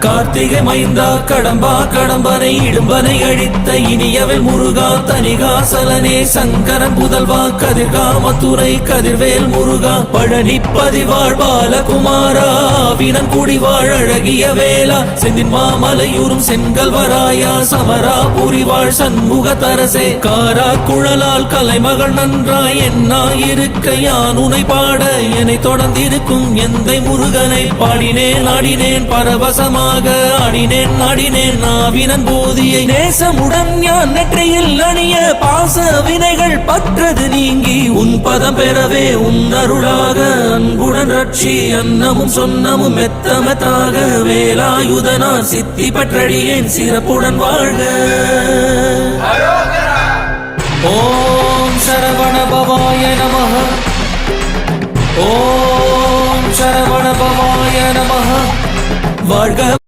கார்த்திகை மைந்தா கடம்பா கடம்பனை இடும்பனை அழித்த இனியவன் முருகா தனிகாசலனே சங்கரன் புதல்வா கதிர்காமத்துறை கதிர்வேல் முருகா பழனி பதிவாழ் பாலகுமாரா வினன் குடிவாழ் அழகிய வேளா செந்தின் மாமலையூரும் செங்கல்வராயா சமரா புரிவாழ் சண்முக தரசே காரா குழலால் கலைமகள் நன்றாய் என்னாயிருக்க யான் உனை பாட என்னை தொடர்ந்திருக்கும் எந்தை முருகனை பாடினேன் ஆடினேன் பரவசமாக ஆடினேன் நாடினேன் நாவினன் போதியை நேசமுடன் ஞான் நெற்றியில் அணிய பாச வினைகள் பற்றது நீங்கி உன் பதம் பெறவே உன் அருளாக அன்புடன் ரட்சி அன்னமும் சொன்னமும் மெத்தமத்தாக வேலாயுதனார் சித்தி பற்றடியேன் சிறப்புடன் வாழ்க. ஓம் சரவண பவாய நமஹ. ஓம் சரவண பவாய நமஹ. வாழ்க.